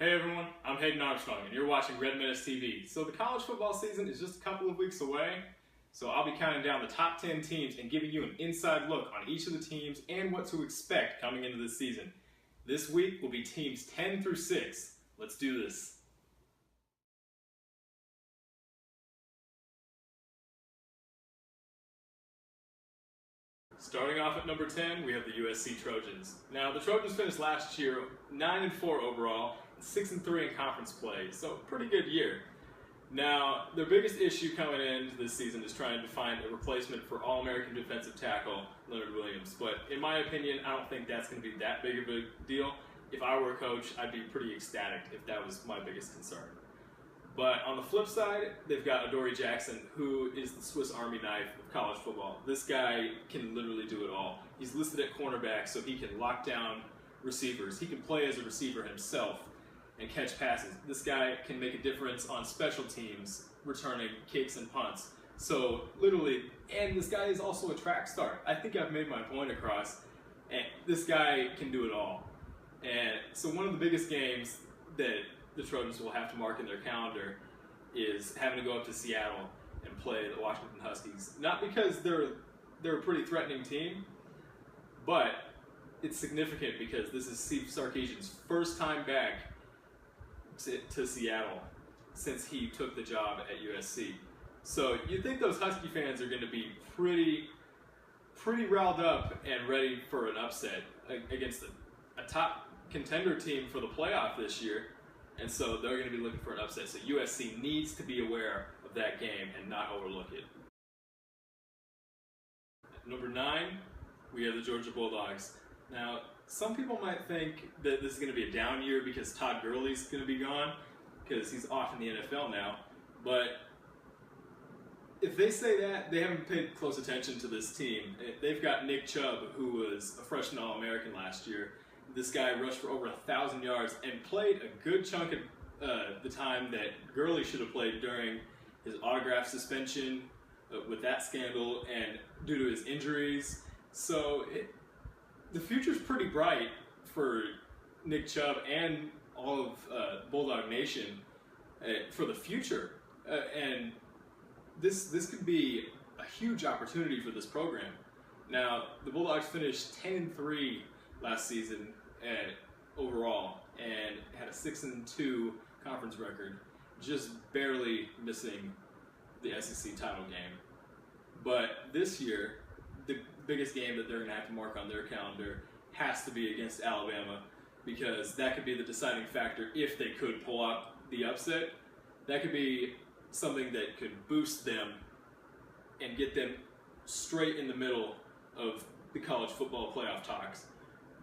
Hey everyone, I'm Hayden Armstrong and you're watching Red Menace TV. So the college football season is just a couple of weeks away, so I'll be counting down the top 10 teams and giving you an inside look on each of the teams and what to expect coming into this season. This week will be teams 10 through 6. Let's do this. Starting off at number 10, we have the USC Trojans. Now, the Trojans finished last year 9-4 overall, 6-3 in conference play, so pretty good year. Now, their biggest issue coming into this season is trying to find a replacement for All-American defensive tackle Leonard Williams, but in my opinion, I don't think that's going to be that big of a deal. If I were a coach, I'd be pretty ecstatic if that was my biggest concern. But on the flip side, they've got Adoree Jackson, who is the Swiss Army knife of college football. This guy can literally do it all. He's listed at cornerback, so he can lock down receivers. He can play as a receiver himself and catch passes. This guy can make a difference on special teams, returning kicks and punts. So literally, and this guy is also a track star. I think I've made my point across. And this guy can do it all. And so one of the biggest games that the Trojans will have to mark in their calendar is having to go up to Seattle and play the Washington Huskies. Not because they're a pretty threatening team, but it's significant because this is Steve Sarkisian's first time back to Seattle since he took the job at USC. So you'd think those Husky fans are going to be pretty riled up and ready for an upset against a top contender team for the playoff this year. And so they're going to be looking for an upset. So USC needs to be aware of that game and not overlook it. At number 9, we have the Georgia Bulldogs. Now, some people might think that this is going to be a down year because Todd Gurley's going to be gone, because he's off in the NFL now. But if they say that, they haven't paid close attention to this team. They've got Nick Chubb, who was a freshman All-American last year. This guy rushed for over 1,000 yards and played a good chunk of the time that Gurley should have played during his autograph suspension with that scandal and due to his injuries. So the future's pretty bright for Nick Chubb and all of Bulldog Nation for the future. And this could be a huge opportunity for this program. Now, the Bulldogs finished 10-3 last season overall and had a 6-2 conference record, just barely missing the SEC title game. But this year, the biggest game that they're going to have to mark on their calendar has to be against Alabama, because that could be the deciding factor if they could pull out the upset. That could be something that could boost them and get them straight in the middle of the college football playoff talks,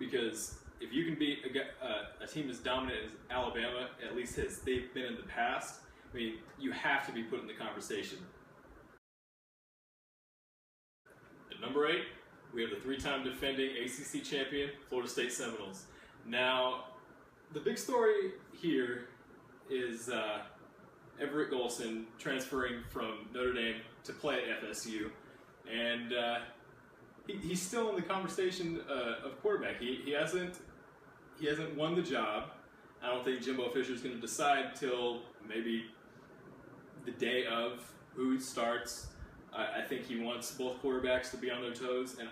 because if you can beat a team as dominant as Alabama, at least as they've been in the past, I mean, you have to be put in the conversation. At number 8, we have the 3-time defending ACC champion, Florida State Seminoles. Now, the big story here is Everett Golson transferring from Notre Dame to play at FSU, and he's still in the conversation of quarterback. He hasn't won the job. I don't think Jimbo Fisher is going to decide till maybe the day of who starts. I think he wants both quarterbacks to be on their toes, and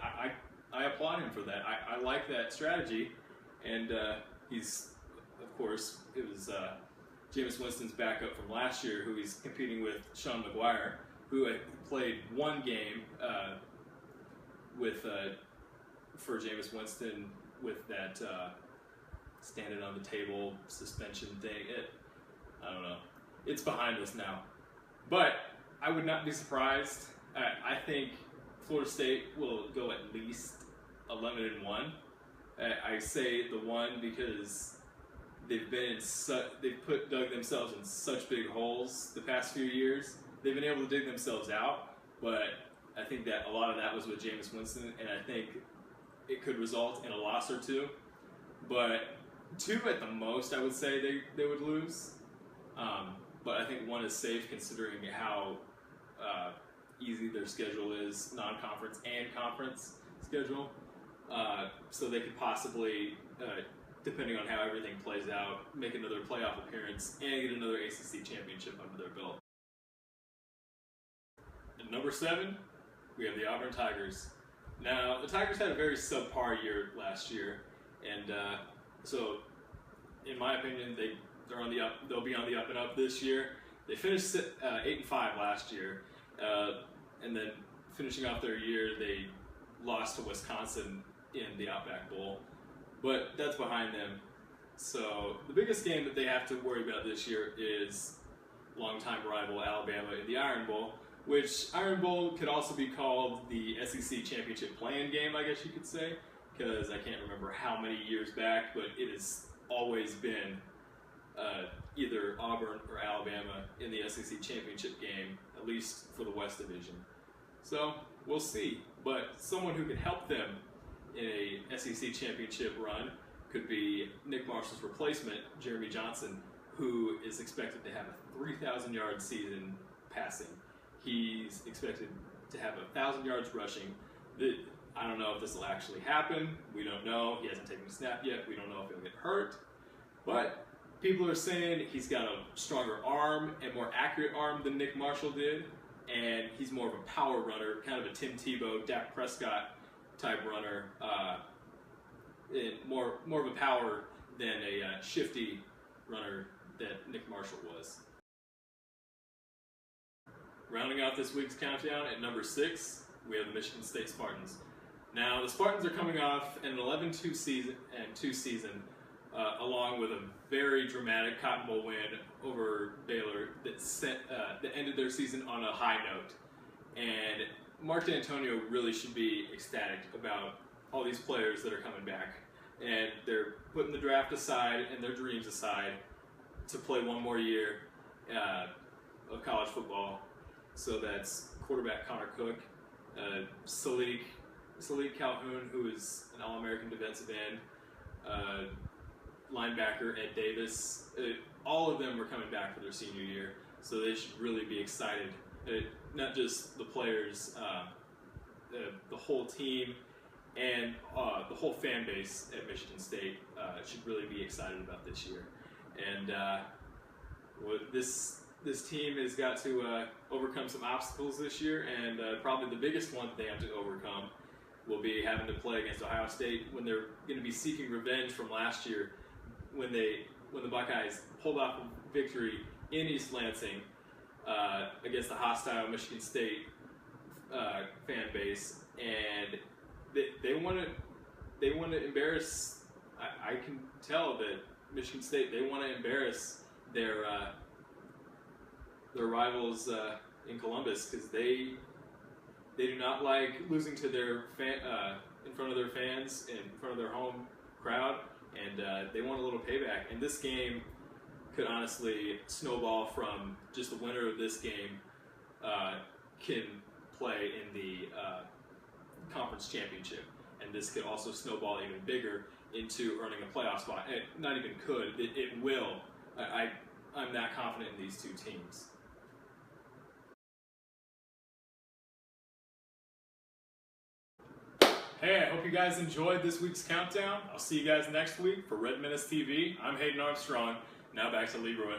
I applaud him for that. I like that strategy, and he's, of course, it was Jameis Winston's backup from last year, who he's competing with, Sean McGuire, who played one game for Jameis Winston with that standing on the table suspension thing. I don't know. It's behind us now. But I would not be surprised. I think Florida State will go at least 11-1. I say the 1 because they've dug themselves in such big holes the past few years. They've been able to dig themselves out, but I think that a lot of that was with Jameis Winston, and I think it could result in a loss or two. But 2 at the most, I would say they would lose. But I think 1 is safe considering how easy their schedule is, non-conference and conference schedule. So they could possibly depending on how everything plays out, make another playoff appearance and get another ACC championship under their belt. At number 7, we have the Auburn Tigers. Now, the Tigers had a very subpar year last year, and so in my opinion, they're on the up. They'll be on the up and up this year. They finished 8-5 last year, and then finishing off their year, they lost to Wisconsin in the Outback Bowl. But that's behind them. So the biggest game that they have to worry about this year is longtime rival Alabama in the Iron Bowl, which Iron Bowl could also be called the SEC Championship play-in game, I guess you could say, because I can't remember how many years back, but it has always been either Auburn or Alabama in the SEC Championship game, at least for the West Division. So we'll see, but someone who can help them in a SEC Championship run could be Nick Marshall's replacement, Jeremy Johnson, who is expected to have a 3,000-yard season passing. He's expected to have 1,000 yards rushing. I don't know if this will actually happen. We don't know. He hasn't taken a snap yet. We don't know if he'll get hurt. But people are saying he's got a stronger arm and more accurate arm than Nick Marshall did, and he's more of a power runner, kind of a Tim Tebow, Dak Prescott type runner, and more of a power than a shifty runner that Nick Marshall was. Rounding out this week's countdown at number 6, we have the Michigan State Spartans. Now, the Spartans are coming off an 11-2 season, along with a very dramatic Cotton Bowl win over Baylor that ended their season on a high note. And Mark D'Antonio really should be ecstatic about all these players that are coming back. And they're putting the draft aside and their dreams aside to play one more year of college football. So that's quarterback Connor Cook, Salik Calhoun, who is an All-American defensive end, linebacker Ed Davis. All of them are coming back for their senior year, so they should really be excited. Not just the players, the whole team, and the whole fan base at Michigan State should really be excited about this year. And this team has got to overcome some obstacles this year, and probably the biggest one that they have to overcome will be having to play against Ohio State when they're going to be seeking revenge from last year when the Buckeyes pulled off a victory in East Lansing against the hostile Michigan State fan base, and they want to embarrass. I can tell that Michigan State, they want to embarrass their rivals in Columbus, because they do not like losing to their in front of their fans, in front of their home crowd, and they want a little payback. And this game could honestly snowball from just the winner of this game can play in the conference championship, and this could also snowball even bigger into earning a playoff spot. Not even could, it will. I'm that confident in these two teams. Hey, I hope you guys enjoyed this week's countdown. I'll see you guys next week for Red Menace TV. I'm Hayden Armstrong. Now back to Lee Roy.